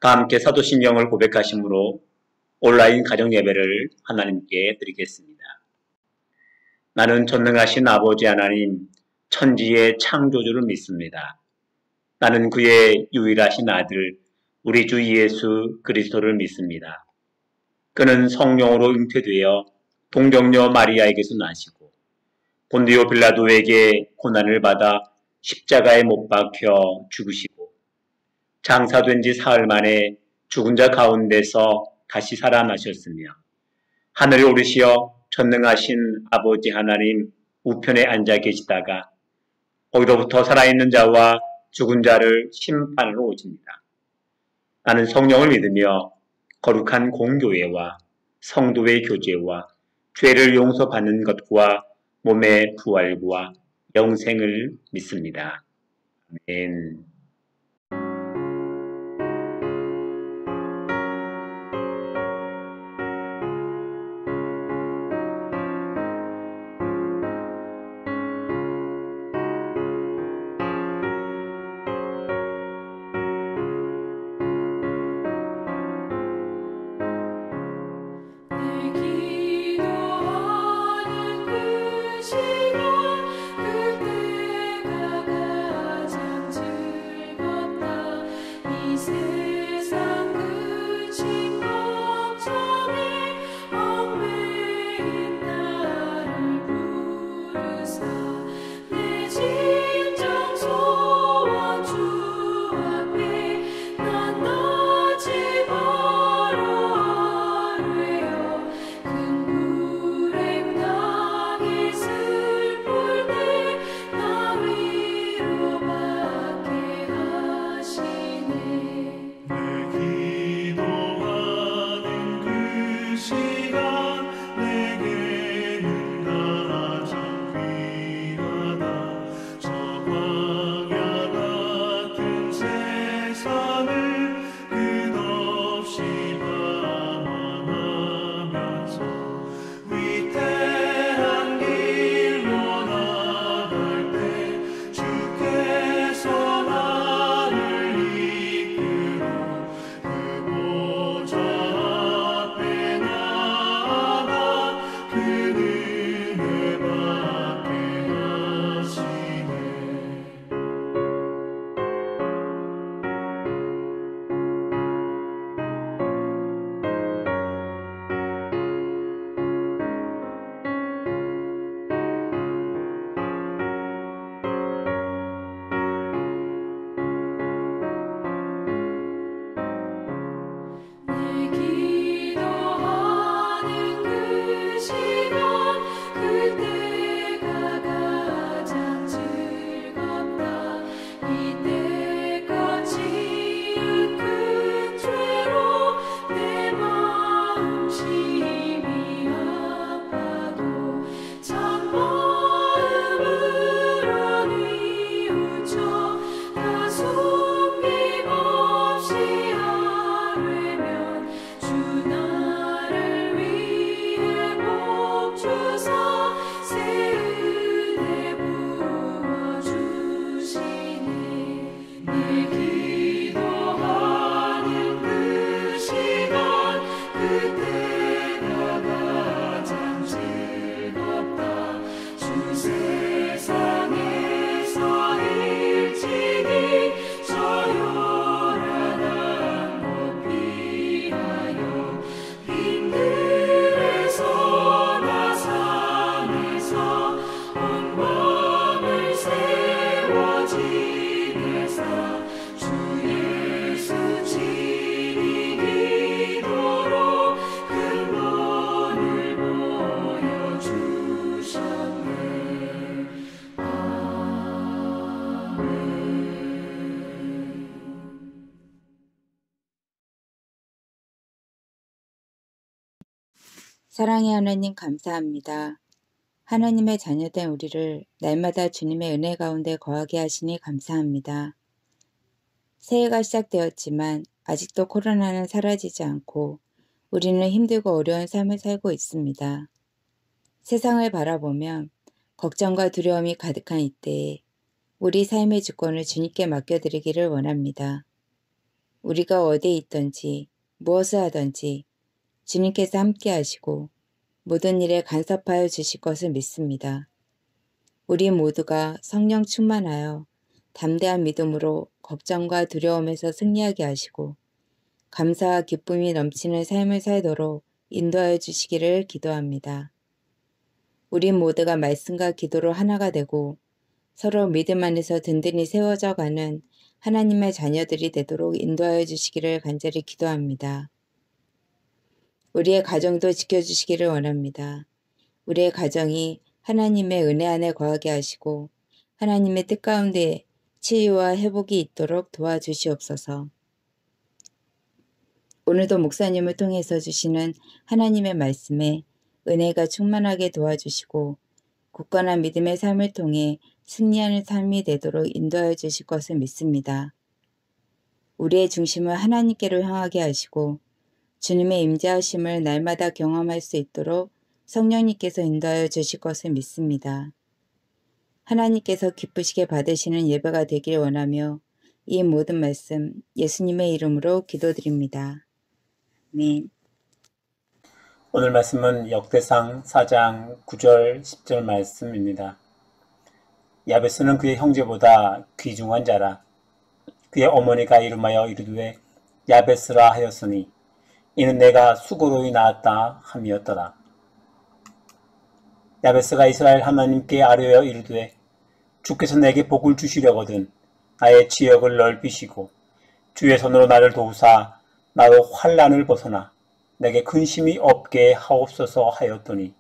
다 함께 사도신경을 고백하심으로 온라인 가정예배를 하나님께 드리겠습니다. 나는 전능하신 아버지 하나님, 천지의 창조주를 믿습니다. 나는 그의 유일하신 아들, 우리 주 예수 그리스도를 믿습니다. 그는 성령으로 잉태되어 동정녀 마리아에게서 나시고 본디오 빌라도에게 고난을 받아 십자가에 못 박혀 죽으시고 장사된 지 사흘 만에 죽은 자 가운데서 다시 살아나셨으며 하늘에 오르시어 전능하신 아버지 하나님 우편에 앉아 계시다가 거기로부터 살아있는 자와 죽은 자를 심판으로 오십니다. 나는 성령을 믿으며 거룩한 공교회와 성도의 교제와 죄를 용서받는 것과 몸의 부활과 영생을 믿습니다. 아멘. 사랑의 하나님 감사합니다. 하나님의 자녀된 우리를 날마다 주님의 은혜 가운데 거하게 하시니 감사합니다. 새해가 시작되었지만 아직도 코로나는 사라지지 않고 우리는 힘들고 어려운 삶을 살고 있습니다. 세상을 바라보면 걱정과 두려움이 가득한 이때에 우리 삶의 주권을 주님께 맡겨드리기를 원합니다. 우리가 어디에 있든지 무엇을 하든지 주님께서 함께 하시고 모든 일에 간섭하여 주실 것을 믿습니다. 우리 모두가 성령 충만하여 담대한 믿음으로 걱정과 두려움에서 승리하게 하시고 감사와 기쁨이 넘치는 삶을 살도록 인도하여 주시기를 기도합니다. 우리 모두가 말씀과 기도로 하나가 되고 서로 믿음 안에서 든든히 세워져 가는 하나님의 자녀들이 되도록 인도하여 주시기를 간절히 기도합니다. 우리의 가정도 지켜주시기를 원합니다. 우리의 가정이 하나님의 은혜 안에 거하게 하시고 하나님의 뜻 가운데 치유와 회복이 있도록 도와주시옵소서. 오늘도 목사님을 통해서 주시는 하나님의 말씀에 은혜가 충만하게 도와주시고 굳건한 믿음의 삶을 통해 승리하는 삶이 되도록 인도하여 주실 것을 믿습니다. 우리의 중심을 하나님께로 향하게 하시고 주님의 임재하심을 날마다 경험할 수 있도록 성령님께서 인도하여 주실 것을 믿습니다. 하나님께서 기쁘시게 받으시는 예배가 되길 원하며 이 모든 말씀 예수님의 이름으로 기도드립니다. 아멘. 오늘 말씀은 역대상 4장 9절 10절 말씀입니다. 야베스는 그의 형제보다 귀중한 자라. 그의 어머니가 이름하여 이르되 야베스라 하였으니 이는 내가 수고로이 낳았다 함이었더라. 야베스가 이스라엘 하나님께 아뢰어 이르되 주께서 내게 복을 주시려거든 나의 지역을 넓히시고 주의 손으로 나를 도우사 나로 환난을 벗어나 내게 근심이 없게 하옵소서 하였더니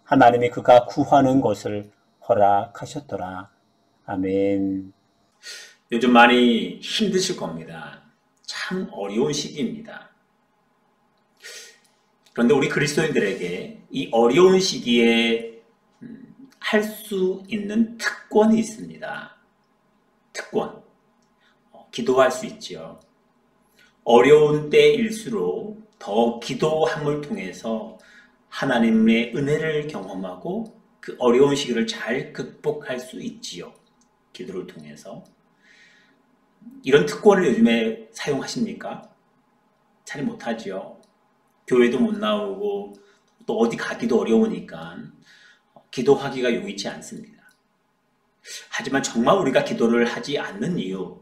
하나님이 그가 구하는 것을 허락하셨더라. 아멘. 요즘 많이 힘드실 겁니다. 참 어려운 시기입니다. 그런데 우리 그리스도인들에게 이 어려운 시기에 할 수 있는 특권이 있습니다. 특권. 기도할 수 있지요. 어려운 때일수록 더 기도함을 통해서 하나님의 은혜를 경험하고 그 어려운 시기를 잘 극복할 수 있지요. 기도를 통해서. 이런 특권을 요즘에 사용하십니까? 잘 못하지요. 교회도 못 나오고 또 어디 가기도 어려우니까 기도하기가 용이치 않습니다. 하지만 정말 우리가 기도를 하지 않는 이유,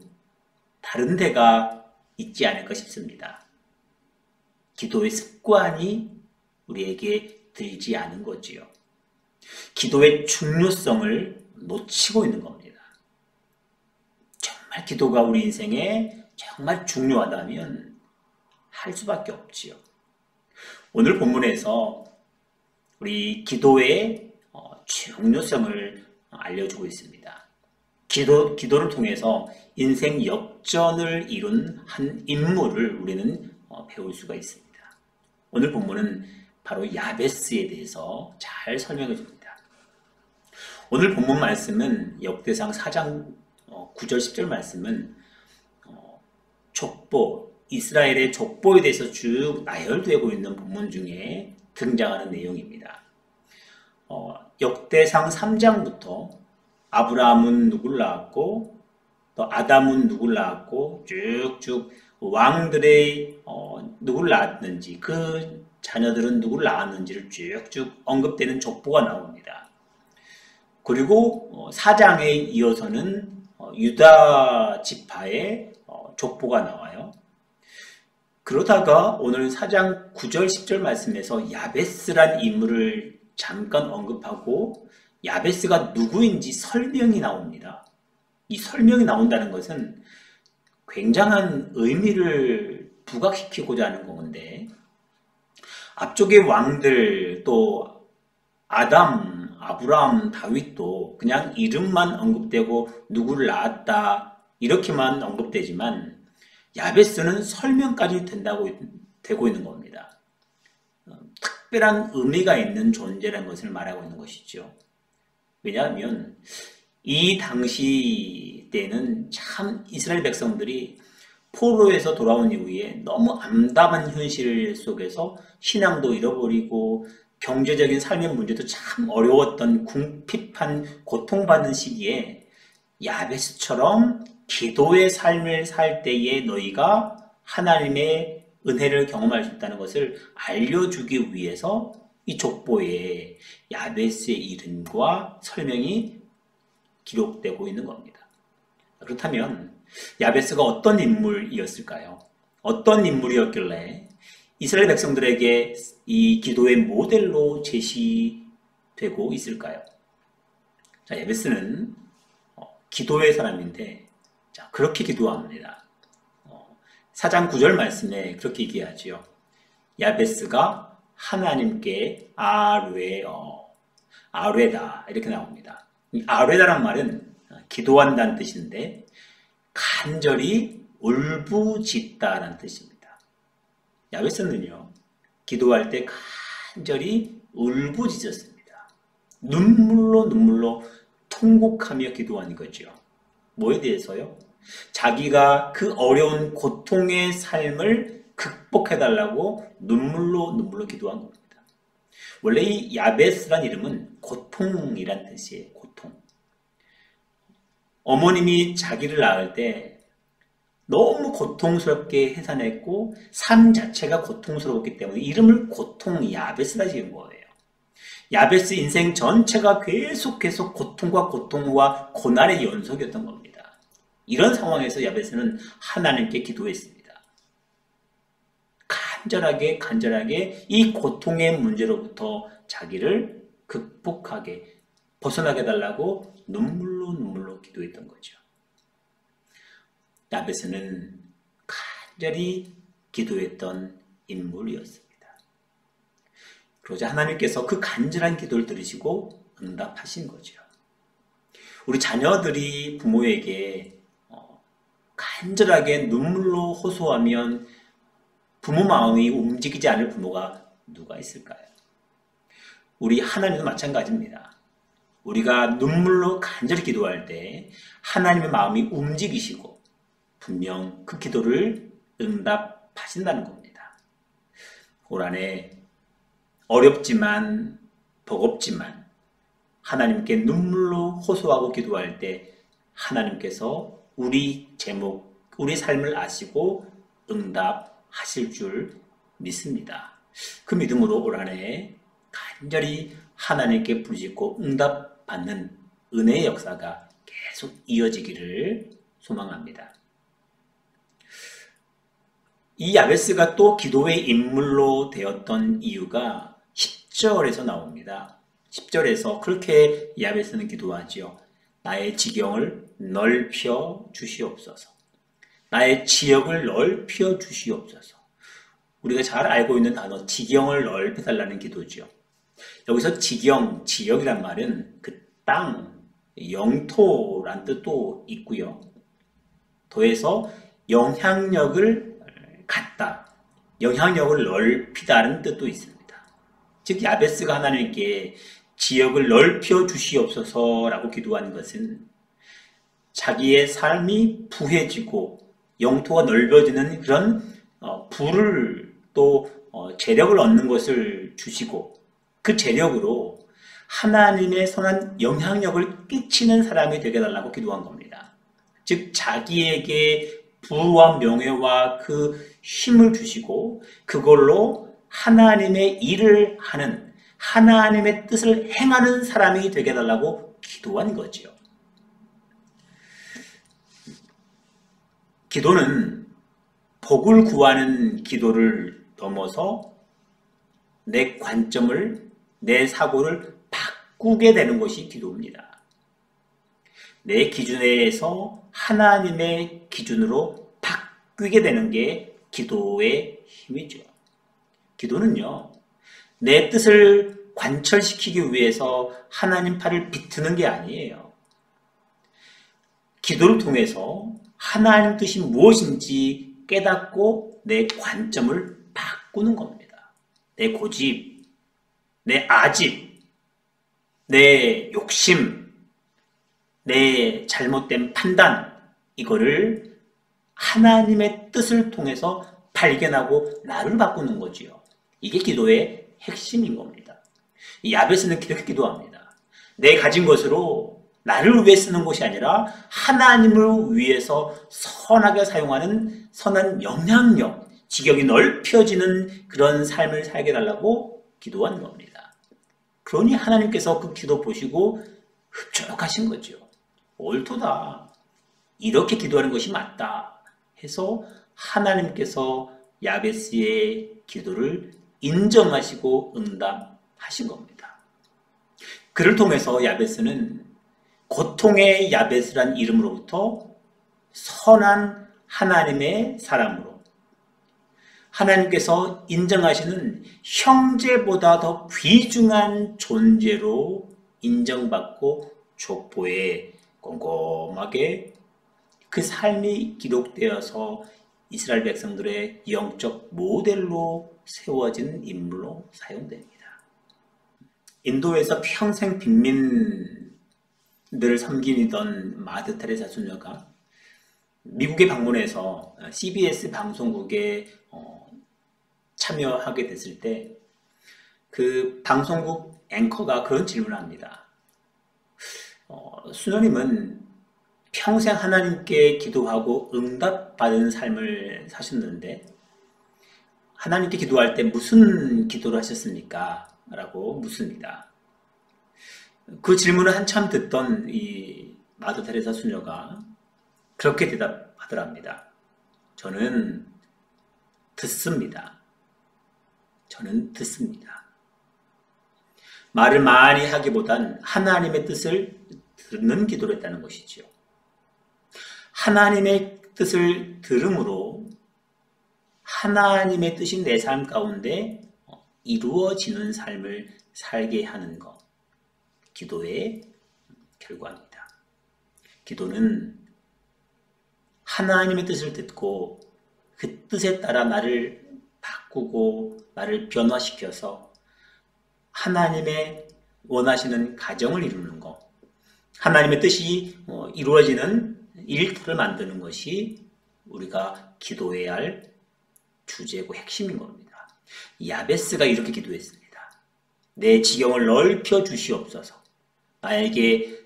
다른 데가 있지 않을까 싶습니다. 기도의 습관이 우리에게 들지 않은 거지요. 기도의 중요성을 놓치고 있는 겁니다. 정말 기도가 우리 인생에 정말 중요하다면 할 수밖에 없지요. 오늘 본문에서 우리 기도의 중요성을 알려주고 있습니다. 기도를 통해서 인생 역전을 이룬 한 인물을 우리는 배울 수가 있습니다. 오늘 본문은 바로 야베스에 대해서 잘 설명해 줍니다. 오늘 본문 말씀은 역대상 4장 9절 10절 말씀은 족보, 이스라엘의 족보에 대해서 쭉 나열되고 있는 본문 중에 등장하는 내용입니다. 역대상 3장부터 아브라함은 누굴 낳았고 또 아담은 누굴 낳았고 쭉쭉 왕들의 누굴 낳았는지 그 자녀들은 누굴 낳았는지를 쭉쭉 언급되는 족보가 나옵니다. 그리고 4장에 이어서는 유다 지파의 족보가 나와요. 그러다가 오늘 4장 9절 10절 말씀에서 야베스란 인물을 잠깐 언급하고 야베스가 누구인지 설명이 나옵니다. 이 설명이 나온다는 것은 굉장한 의미를 부각시키고자 하는 건데 앞쪽의 왕들 또 아담, 아브라함, 다윗도 그냥 이름만 언급되고 누구를 낳았다 이렇게만 언급되지만 야베스는 설명까지 되고 있는 겁니다. 특별한 의미가 있는 존재라는 것을 말하고 있는 것이죠. 왜냐하면 이 당시 때는 참 이스라엘 백성들이 포로에서 돌아온 이후에 너무 암담한 현실 속에서 신앙도 잃어버리고 경제적인 삶의 문제도 참 어려웠던 궁핍한 고통받는 시기에 야베스처럼 기도의 삶을 살 때에 너희가 하나님의 은혜를 경험할 수 있다는 것을 알려주기 위해서 이 족보에 야베스의 이름과 설명이 기록되고 있는 겁니다. 그렇다면 야베스가 어떤 인물이었을까요? 어떤 인물이었길래 이스라엘 백성들에게 이 기도의 모델로 제시되고 있을까요? 자, 야베스는 기도의 사람인데, 자, 그렇게 기도합니다. 4장 9절 말씀에 그렇게 얘기하지요. 야베스가 하나님께 아뢰다 이렇게 나옵니다. 이 아뢰다란 말은 기도한다는 뜻인데 간절히 울부짖다라는 뜻입니다. 야베스는요, 기도할 때 간절히 울부짖었습니다. 눈물로 통곡하며 기도한 거죠. 뭐에 대해서요? 자기가 그 어려운 고통의 삶을 극복해달라고 눈물로 기도한 겁니다. 원래 이 야베스란 이름은 고통이란 뜻이에요. 고통. 어머님이 자기를 낳을 때 너무 고통스럽게 해산했고 삶 자체가 고통스러웠기 때문에 이름을 고통 야베스라 지은 거예요. 야베스 인생 전체가 계속 고통과 고난의 연속이었던 겁니다. 이런 상황에서 야베스는 하나님께 기도했습니다. 간절하게 이 고통의 문제로부터 자기를 극복하게 벗어나게 해달라고 눈물로 기도했던 거죠. 야베스는 간절히 기도했던 인물이었습니다. 그러자 하나님께서 그 간절한 기도를 들으시고 응답하신 거죠. 우리 자녀들이 부모에게 간절하게 눈물로 호소하면 부모 마음이 움직이지 않을 부모가 누가 있을까요? 우리 하나님도 마찬가지입니다. 우리가 눈물로 간절히 기도할 때 하나님의 마음이 움직이시고 분명 그 기도를 응답하신다는 겁니다. 올 한해 어렵지만 버겁지만 하나님께 눈물로 호소하고 기도할 때 하나님께서 우리 제목, 우리 삶을 아시고 응답하실 줄 믿습니다. 그 믿음으로 올 한해 간절히 하나님께 부르짖고 응답받는 은혜의 역사가 계속 이어지기를 소망합니다. 이 야베스가 또 기도의 인물로 되었던 이유가 10절에서 나옵니다. 10절에서 그렇게 야베스는 기도하지요. 나의 지경을 넓혀 주시옵소서. 나의 지역을 넓혀 주시옵소서. 우리가 잘 알고 있는 단어 지경을 넓혀달라는 기도죠. 여기서 지경, 지역이란 말은 그 땅, 영토란 뜻도 있고요. 더해서 영향력을 갖다, 영향력을 넓히다는 뜻도 있습니다. 즉 야베스가 하나님께 지역을 넓혀 주시옵소서라고 기도하는 것은 자기의 삶이 부해지고 영토가 넓어지는 그런 부를 또 재력을 얻는 것을 주시고 그 재력으로 하나님의 선한 영향력을 끼치는 사람이 되게 해달라고 기도한 겁니다. 즉 자기에게 부와 명예와 그 힘을 주시고 그걸로 하나님의 일을 하는 하나님의 뜻을 행하는 사람이 되게 해달라고 기도한 거죠. 기도는 복을 구하는 기도를 넘어서 내 관점을, 내 사고를 바꾸게 되는 것이 기도입니다. 내 기준에서 하나님의 기준으로 바뀌게 되는 게 기도의 힘이죠. 기도는요, 내 뜻을 관철시키기 위해서 하나님 팔을 비트는 게 아니에요. 기도를 통해서 하나님 뜻이 무엇인지 깨닫고 내 관점을 바꾸는 겁니다. 내 고집, 내 아집, 내 욕심, 내 잘못된 판단, 이거를 하나님의 뜻을 통해서 발견하고 나를 바꾸는 거지요. 이게 기도의 핵심인 겁니다. 이 야베스는 이렇게 기도합니다. 내 가진 것으로 나를 위해 쓰는 것이 아니라 하나님을 위해서 선하게 사용하는 선한 영향력, 지경이 넓혀지는 그런 삶을 살게 해달라고 기도한 겁니다. 그러니 하나님께서 그 기도 보시고 흡족하신 거죠. 옳도다. 이렇게 기도하는 것이 맞다 해서 하나님께서 야베스의 기도를 인정하시고 응답하신 겁니다. 그를 통해서 야베스는 고통의 야베스란 이름으로부터 선한 하나님의 사람으로, 하나님께서 인정하시는 형제보다 더 귀중한 존재로 인정받고 족보에 꼼꼼하게 그 삶이 기록되어서 이스라엘 백성들의 영적 모델로 세워진 인물로 사용됩니다. 인도에서 평생 빈민들을 섬기던 마드 테레사 수녀가 미국에 방문해서 CBS 방송국에 참여하게 됐을 때 그 방송국 앵커가 그런 질문을 합니다. 수녀님은 평생 하나님께 기도하고 응답받은 삶을 사셨는데 하나님께 기도할 때 무슨 기도를 하셨습니까? 라고 묻습니다. 그 질문을 한참 듣던 이 마더 테레사 수녀가 그렇게 대답하더랍니다. 저는 듣습니다. 저는 듣습니다. 말을 많이 하기보단 하나님의 뜻을 듣는 기도를 했다는 것이지요. 하나님의 뜻을 들음으로 하나님의 뜻이 내 삶 가운데 이루어지는 삶을 살게 하는 것, 기도의 결과입니다. 기도는 하나님의 뜻을 듣고 그 뜻에 따라 나를 바꾸고 나를 변화시켜서 하나님의 원하시는 가정을 이루는 것, 하나님의 뜻이 이루어지는 일터를 만드는 것이 우리가 기도해야 할 주제고 핵심인 겁니다. 야베스가 이렇게 기도했습니다. 내 지경을 넓혀 주시옵소서. 나에게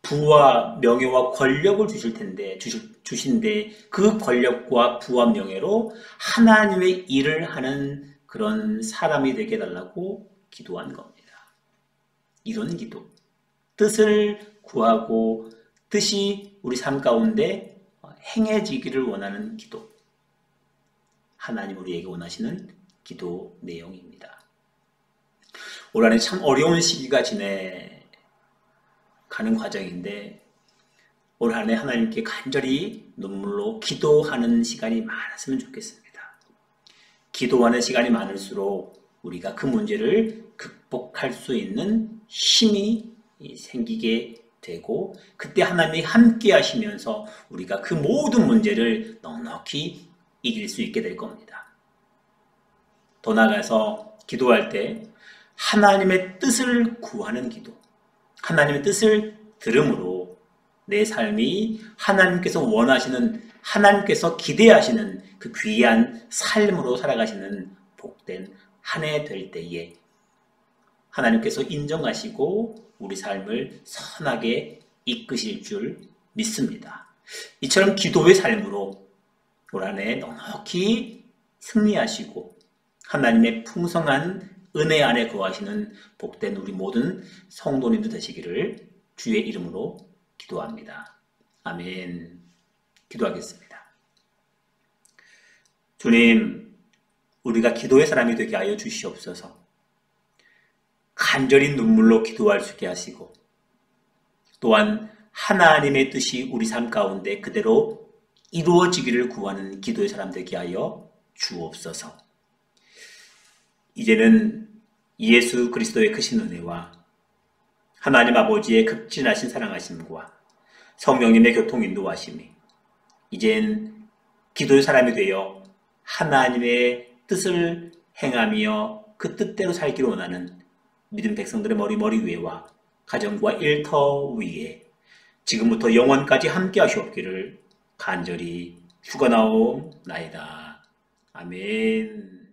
부와 명예와 권력을 주신데 그 권력과 부와 명예로 하나님의 일을 하는 그런 사람이 되게 해달라고 기도한 겁니다. 이런 기도, 뜻을 구하고 뜻이 우리 삶 가운데 행해지기를 원하는 기도, 하나님 우리에게 원하시는 기도 내용입니다. 올 한해 참 어려운 시기가 지내가는 과정인데 올 한해 하나님께 간절히 눈물로 기도하는 시간이 많았으면 좋겠습니다. 기도하는 시간이 많을수록 우리가 그 문제를 극복할 수 있는 힘이 생기게 되고 그때 하나님이 함께 하시면서 우리가 그 모든 문제를 넉넉히 이길 수 있게 될 겁니다. 더 나아가서 기도할 때 하나님의 뜻을 구하는 기도, 하나님의 뜻을 들음으로 내 삶이 하나님께서 원하시는, 하나님께서 기대하시는 그 귀한 삶으로 살아가시는 복된 한 해 될 때에 하나님께서 인정하시고 우리 삶을 선하게 이끄실 줄 믿습니다. 이처럼 기도의 삶으로 올 한 해 넉넉히 승리하시고 하나님의 풍성한 은혜 안에 거하시는 복된 우리 모든 성도님들 되시기를 주의 이름으로 기도합니다. 아멘. 기도하겠습니다. 주님, 우리가 기도의 사람이 되게 하여 주시옵소서. 간절히 눈물로 기도할 수 있게 하시고 또한 하나님의 뜻이 우리 삶 가운데 그대로 이루어지기를 구하는 기도의 사람 되게 하여 주옵소서. 이제는 예수 그리스도의 크신 은혜와 하나님 아버지의 극진하신 사랑하심과 성령님의 교통 인도하심이 이젠 기도의 사람이 되어 하나님의 뜻을 행하며 그 뜻대로 살기를 원하는 믿음 백성들의 머리 위에와 가정과 일터 위에 지금부터 영원까지 함께 하시옵기를 간절히 축원하옵나이다. 아멘.